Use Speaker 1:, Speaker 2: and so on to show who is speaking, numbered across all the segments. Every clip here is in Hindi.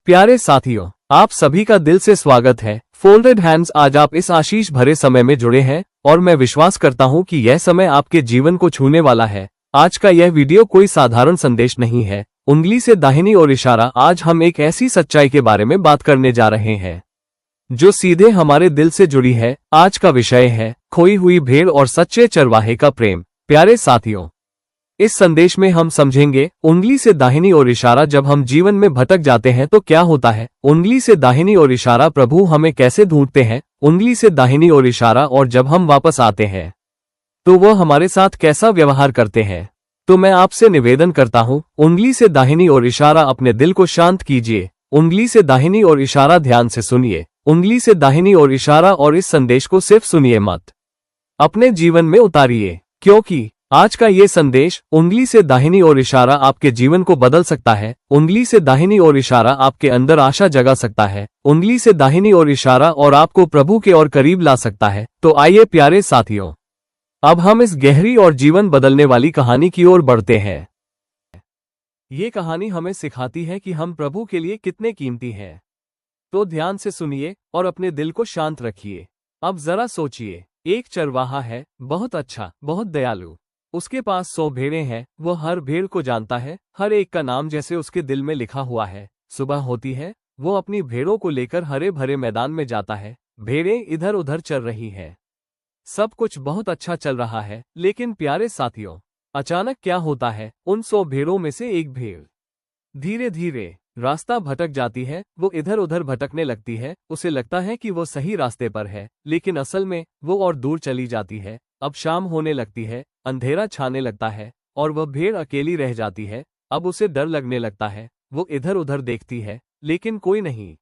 Speaker 1: प्यारे साथियों, आप सभी का दिल से स्वागत है। Folded hands. आज आप इस आशीष भरे समय में जुड़े हैं और मैं विश्वास करता हूं कि यह समय आपके जीवन को छूने वाला है। आज का यह वीडियो कोई साधारण संदेश नहीं है। उंगली से दाहिनी ओर इशारा। आज हम एक ऐसी सच्चाई के बारे में बात करने जा रहे हैं जो सीधे हमारे दिल से जुड़ी है। आज का विषय है खोई हुई भेड़ और सच्चे चरवाहे का प्रेम। प्यारे साथियों, इस संदेश में हम समझेंगे उंगली से दाहिनी ओर इशारा। जब हम जीवन में भटक जाते हैं तो क्या होता है? उंगली से दाहिनी ओर इशारा। प्रभु हमें कैसे ढूंढते हैं? उंगली से दाहिनी ओर इशारा। और जब हम वापस आते हैं तो वह हमारे साथ कैसा व्यवहार करते हैं? तो मैं आपसे निवेदन करता हूं, उंगली से दाहिनी ओर इशारा। अपने दिल को शांत कीजिए। उंगली से दाहिनी ओर इशारा। ध्यान से सुनिए। उंगली से दाहिनी ओर इशारा। और इस संदेश को सिर्फ सुनिए मत, अपने जीवन में उतारिए, क्योंकि आज का ये संदेश उंगली से दाहिनी ओर इशारा आपके जीवन को बदल सकता है। उंगली से दाहिनी ओर इशारा आपके अंदर आशा जगा सकता है। उंगली से दाहिनी ओर इशारा और आपको प्रभु के और करीब ला सकता है। तो आइए प्यारे साथियों, अब हम इस गहरी और जीवन बदलने वाली कहानी की ओर बढ़ते हैं। ये कहानी हमें सिखाती है कि हम प्रभु के लिए कितने कीमती हैं। तो ध्यान से सुनिए और अपने दिल को शांत रखिए। अब जरा सोचिए, एक चरवाहा है, बहुत अच्छा, बहुत दयालु। उसके पास 100 भेड़ें हैं। वो हर भेड़ को जानता है, हर एक का नाम जैसे उसके दिल में लिखा हुआ है। सुबह होती है, वो अपनी भेड़ों को लेकर हरे भरे मैदान में जाता है। भेड़ें इधर उधर चल रही हैं। सब कुछ बहुत अच्छा चल रहा है। लेकिन प्यारे साथियों, अचानक क्या होता है? उन 100 भेड़ों में से एक भेड़ धीरे धीरे रास्ता भटक जाती है। वो इधर उधर भटकने लगती है। उसे लगता है कि वो सही रास्ते पर है, लेकिन असल में वो और दूर चली जाती है। अब शाम होने लगती है, अंधेरा छाने लगता है और वह भेड़ अकेली रह जाती है। अब उसे डर लगने लगता है। वो इधर उधर देखती है, लेकिन कोई नहीं,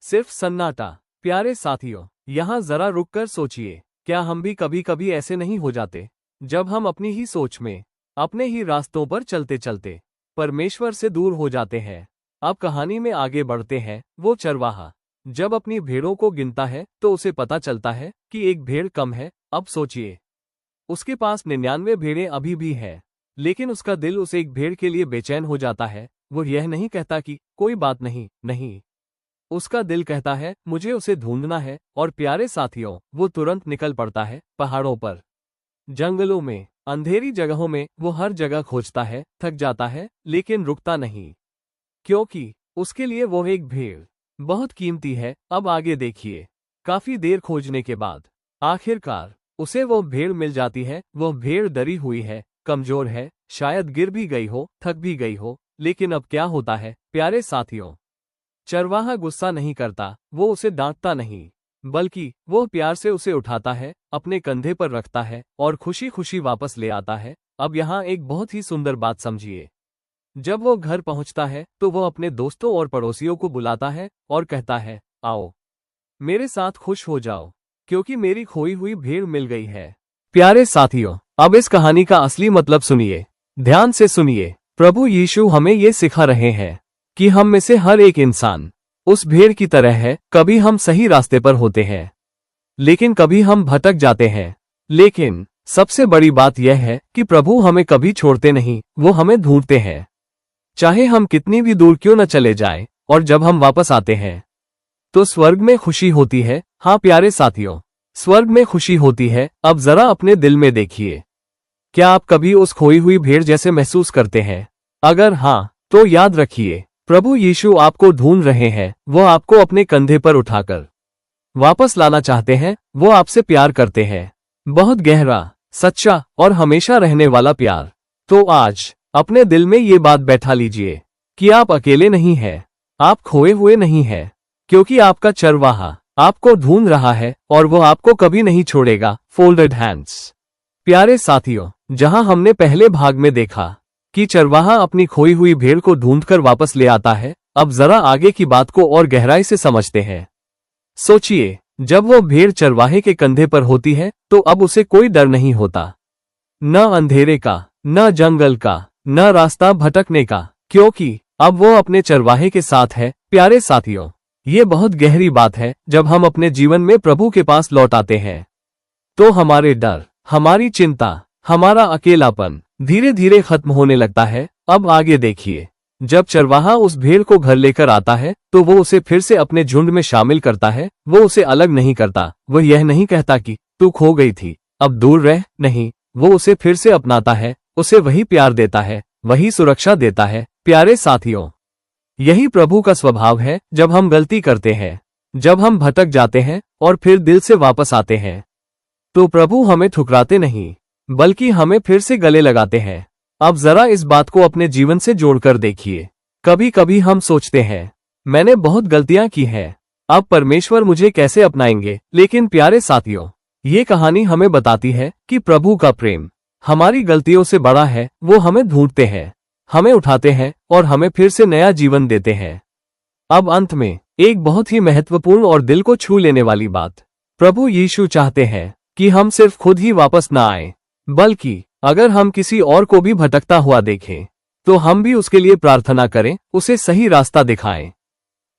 Speaker 1: सिर्फ सन्नाटा। प्यारे साथियों, यहाँ जरा रुककर सोचिए, क्या हम भी कभी कभी ऐसे नहीं हो जाते, जब हम अपनी ही सोच में, अपने ही रास्तों पर चलते चलते परमेश्वर से दूर हो जाते हैं? अब कहानी में आगे बढ़ते हैं। वो चरवाहा जब अपनी भेड़ों को गिनता है तो उसे पता चलता है कि एक भेड़ कम है। अब सोचिए, उसके पास 99 भेड़ें अभी भी हैं, लेकिन उसका दिल उस एक भेड़ के लिए बेचैन हो जाता है। वो यह नहीं कहता कि कोई बात नहीं, नहीं। उसका दिल कहता है, मुझे उसे ढूंढना है। और प्यारे साथियों, वो तुरंत निकल पड़ता है। पहाड़ों पर, जंगलों में, अंधेरी जगहों में वो हर जगह खोजता है, थक जाता है, लेकिन रुकता नहीं, क्योंकि उसके लिए वो एक भेड़ बहुत कीमती है। अब आगे देखिए, काफी देर खोजने के बाद आखिरकार उसे वो भेड़ मिल जाती है। वो भेड़ डरी हुई है, कमजोर है, शायद गिर भी गई हो, थक भी गई हो। लेकिन अब क्या होता है प्यारे साथियों? चरवाहा गुस्सा नहीं करता, वो उसे डांटता नहीं, बल्कि वो प्यार से उसे उठाता है, अपने कंधे पर रखता है और खुशी खुशी वापस ले आता है। अब यहाँ एक बहुत ही सुंदर बात समझिए। जब वो घर पहुंचता है तो वो अपने दोस्तों और पड़ोसियों को बुलाता है और कहता है, आओ मेरे साथ खुश हो जाओ, क्योंकि मेरी खोई हुई भेड़ मिल गई है। प्यारे साथियों, अब इस कहानी का असली मतलब सुनिए, ध्यान से सुनिए। प्रभु यीशु हमें ये सिखा रहे हैं कि हम में से हर एक इंसान उस भेड़ की तरह है। कभी हम सही रास्ते पर होते हैं, लेकिन कभी हम भटक जाते हैं। लेकिन सबसे बड़ी बात यह है कि प्रभु हमें कभी छोड़ते नहीं, वो हमें ढूंढते हैं, चाहे हम कितनी भी दूर क्यों न चले जाएं। और जब हम वापस आते हैं तो स्वर्ग में खुशी होती है। हाँ प्यारे साथियों, स्वर्ग में खुशी होती है। अब जरा अपने दिल में देखिए, क्या आप कभी उस खोई हुई भेड़ जैसे महसूस करते हैं? अगर हाँ, तो याद रखिए, प्रभु यीशु आपको ढूंढ रहे हैं। वो आपको अपने कंधे पर उठाकर वापस लाना चाहते हैं। वो आपसे प्यार करते हैं, बहुत गहरा, सच्चा और हमेशा रहने वाला प्यार। तो आज अपने दिल में ये बात बैठा लीजिए कि आप अकेले नहीं हैं, आप खोए हुए नहीं हैं, क्योंकि आपका चरवाहा आपको ढूंढ रहा है और वो आपको कभी नहीं छोड़ेगा। Folded hands. प्यारे साथियों, जहां हमने पहले भाग में देखा कि चरवाहा अपनी खोई हुई भेड़ को ढूंढकर वापस ले आता है, अब जरा आगे की बात को और गहराई से समझते हैं। सोचिए, जब वो भेड़ चरवाहे के कंधे पर होती है तो अब उसे कोई डर नहीं होता, न अंधेरे का, न जंगल का, न रास्ता भटकने का, क्योंकि अब वो अपने चरवाहे के साथ है। प्यारे साथियों, ये बहुत गहरी बात है। जब हम अपने जीवन में प्रभु के पास लौट आते हैं तो हमारे डर, हमारी चिंता, हमारा अकेलापन धीरे धीरे खत्म होने लगता है। अब आगे देखिए, जब चरवाहा उस भेड़ को घर लेकर आता है तो वो उसे फिर से अपने झुंड में शामिल करता है। वो उसे अलग नहीं करता। वह यह नहीं कहता कि तू खो गई थी, अब दूर रह। नहीं, वो उसे फिर से अपनाता है, उसे वही प्यार देता है, वही सुरक्षा देता है। प्यारे साथियों, यही प्रभु का स्वभाव है। जब हम गलती करते हैं, जब हम भटक जाते हैं और फिर दिल से वापस आते हैं, तो प्रभु हमें ठुकराते नहीं, बल्कि हमें फिर से गले लगाते हैं। अब जरा इस बात को अपने जीवन से जोड़कर देखिए। कभी कभी हम सोचते हैं, मैंने बहुत गलतियां की हैं, अब परमेश्वर मुझे कैसे अपनाएंगे। लेकिन प्यारे साथियों, ये कहानी हमें बताती है कि प्रभु का प्रेम हमारी गलतियों से बड़ा है। वो हमें ढूंढते हैं, हमें उठाते हैं और हमें फिर से नया जीवन देते हैं। अब अंत में एक बहुत ही महत्वपूर्ण और दिल को छू लेने वाली बात। प्रभु यीशु चाहते हैं कि हम सिर्फ खुद ही वापस न आए, बल्कि अगर हम किसी और को भी भटकता हुआ देखें तो हम भी उसके लिए प्रार्थना करें, उसे सही रास्ता दिखाएं,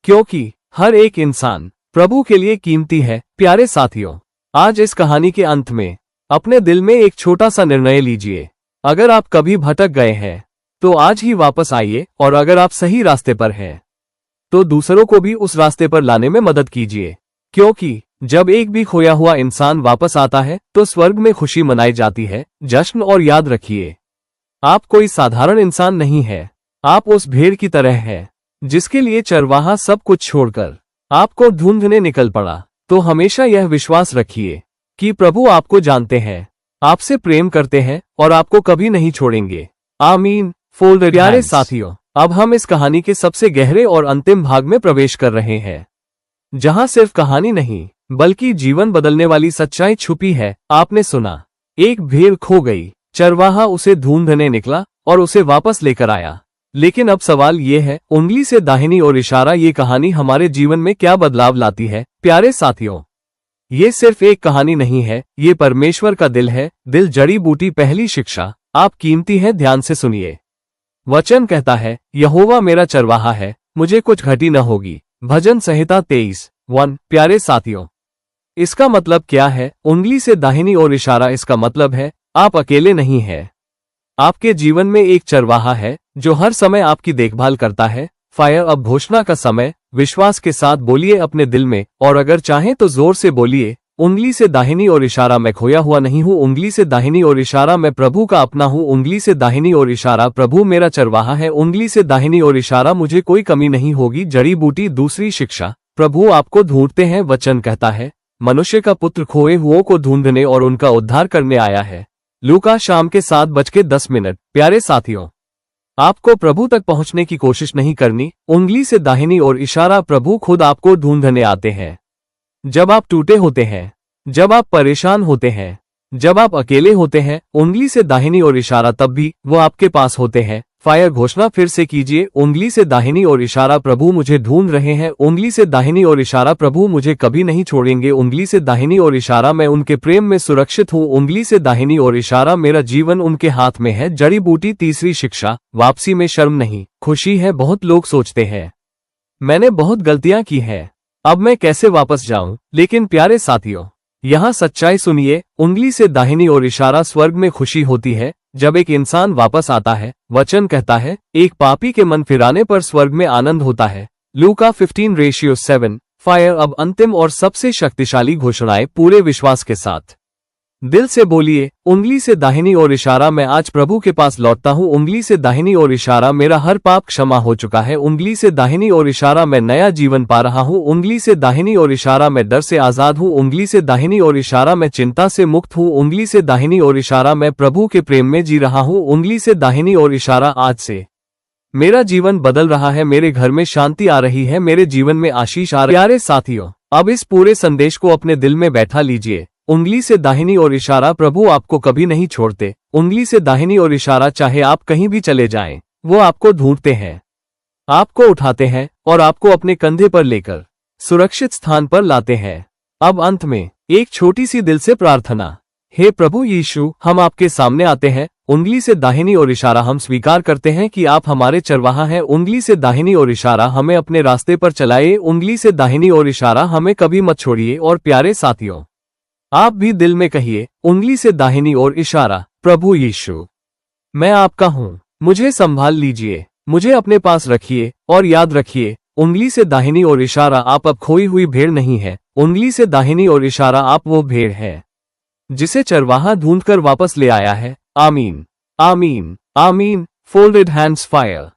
Speaker 1: क्योंकि हर एक इंसान प्रभु के लिए कीमती है। प्यारे साथियों, आज इस कहानी के अंत में अपने दिल में एक छोटा सा निर्णय लीजिए। अगर आप कभी भटक गए हैं तो आज ही वापस आइए, और अगर आप सही रास्ते पर हैं तो दूसरों को भी उस रास्ते पर लाने में मदद कीजिए, क्योंकि जब एक भी खोया हुआ इंसान वापस आता है तो स्वर्ग में खुशी मनाई जाती है, जश्न। और याद रखिए, आप कोई साधारण इंसान नहीं है। आप उस भेड़ की तरह हैं जिसके लिए चरवाहा सब कुछ छोड़कर आपको ढूंढने निकल पड़ा। तो हमेशा यह विश्वास रखिए कि प्रभु आपको जानते हैं, आपसे प्रेम करते हैं और आपको कभी नहीं छोड़ेंगे। आमीन। फोल्डेड प्यारे साथियों, अब हम इस कहानी के सबसे गहरे और अंतिम भाग में प्रवेश कर रहे हैं, जहां सिर्फ कहानी नहीं बल्कि जीवन बदलने वाली सच्चाई छुपी है। आपने सुना, एक भेड़ खो गई, चरवाहा उसे ढूंढने निकला और उसे वापस लेकर आया। लेकिन अब सवाल ये है, उंगली से दाहिनी ओर इशारा, ये कहानी हमारे जीवन में क्या बदलाव लाती है। प्यारे साथियों, ये सिर्फ एक कहानी नहीं है, ये परमेश्वर का दिल है। दिल जड़ी बूटी। पहली शिक्षा, आप कीमती हैं। ध्यान से सुनिए। वचन कहता है, यहोवा मेरा चरवाहा है, मुझे कुछ घटी न होगी। भजन संहिता 23:1। प्यारे साथियों, इसका मतलब क्या है? उंगली से दाहिनी ओर इशारा, इसका मतलब है आप अकेले नहीं हैं। आपके जीवन में एक चरवाहा है जो हर समय आपकी देखभाल करता है। फायर। अब घोषणा का समय। विश्वास के साथ बोलिए अपने दिल में, और अगर चाहें तो जोर से बोलिए, उंगली से दाहिनी ओर इशारा, मैं खोया हुआ नहीं हूँ। उंगली से दाहिनी ओर इशारा, मैं प्रभु का अपना हूँ। उंगली से दाहिनी ओर इशारा, प्रभु मेरा चरवाहा है। उंगली से दाहिनी ओर इशारा, मुझे कोई कमी नहीं होगी। जड़ी बूटी। दूसरी शिक्षा, प्रभु आपको ढूंढते हैं। वचन कहता है, मनुष्य का पुत्र खोए हुओं को ढूंढने और उनका उद्धार करने आया है। लूका शाम के 7:10। प्यारे साथियों, आपको प्रभु तक पहुंचने की कोशिश नहीं करनी। उंगली से दाहिनी ओर इशारा, प्रभु खुद आपको ढूंढने आते हैं। जब आप टूटे होते हैं, जब आप परेशान होते हैं, जब आप अकेले होते हैं, उंगली से दाहिनी ओर इशारा, तब भी वो आपके पास होते हैं। फायर। घोषणा फिर से कीजिए, उंगली से दाहिनी ओर इशारा, प्रभु मुझे ढूंढ रहे हैं। उंगली से दाहिनी ओर इशारा, प्रभु मुझे कभी नहीं छोड़ेंगे। उंगली से दाहिनी ओर इशारा, मैं उनके प्रेम में सुरक्षित हूँ। उंगली से दाहिनी ओर इशारा, मेरा जीवन उनके हाथ में है। जड़ी बूटी। तीसरी शिक्षा, वापसी में शर्म नहीं, खुशी है। बहुत लोग सोचते हैं, मैंने बहुत गलतियां की हैं, अब मैं कैसे वापस जाऊं। लेकिन प्यारे साथियों, यहाँ सच्चाई सुनिए, उंगली से दाहिनी ओर इशारा, स्वर्ग में खुशी होती है जब एक इंसान वापस आता है। वचन कहता है, एक पापी के मन फिराने पर स्वर्ग में आनंद होता है। लूका 15:7। फायर। अब अंतिम और सबसे शक्तिशाली घोषणाएं पूरे विश्वास के साथ। दिल से बोलिए, उंगली से दाहिनी ओर इशारा, मैं आज प्रभु के पास लौटता हूँ। उंगली से दाहिनी ओर इशारा, मेरा हर पाप क्षमा हो चुका है। उंगली से दाहिनी ओर इशारा, मैं नया जीवन पा रहा हूँ। उंगली से दाहिनी ओर इशारा, मैं डर से आजाद हूँ। उंगली से दाहिनी ओर इशारा, मैं चिंता से मुक्त हूँ। उंगली से दाहिनी ओर इशारा, मैं प्रभु के प्रेम में जी रहा हूँ। उंगली से दाहिनी ओर इशारा, आज से मेरा जीवन बदल रहा है। मेरे घर में शांति आ रही है, मेरे जीवन में आशीष आ रही है। प्यारे साथियों, अब इस पूरे संदेश को अपने दिल में बैठा लीजिए। उंगली से दाहिनी ओर इशारा, प्रभु आपको कभी नहीं छोड़ते। उंगली से दाहिनी ओर इशारा, चाहे आप कहीं भी चले जाएं, वो आपको ढूंढते हैं, आपको उठाते हैं और आपको अपने कंधे पर लेकर सुरक्षित स्थान पर लाते हैं। अब अंत में एक छोटी सी दिल से प्रार्थना। हे प्रभु यीशु, हम आपके सामने आते हैं। उंगली से दाहिनी ओर इशारा, हम स्वीकार करते हैं कि आप हमारे चरवाहा हैं। उंगली से दाहिनी ओर इशारा, हमें अपने रास्ते पर चलाइए। उंगली से दाहिनी ओर इशारा, हमें कभी मत छोड़िए। और प्यारे साथियों, आप भी दिल में कहिए, उंगली से दाहिनी ओर इशारा, प्रभु यीशु, मैं आपका हूँ, मुझे संभाल लीजिए, मुझे अपने पास रखिए और याद रखिए, उंगली से दाहिनी ओर इशारा आप अब खोई हुई भेड़ नहीं है, उंगली से दाहिनी ओर इशारा आप वो भेड़ है जिसे चरवाहा ढूंढकर वापस ले आया है। आमीन, आमीन, आमीन। Folded hands fire.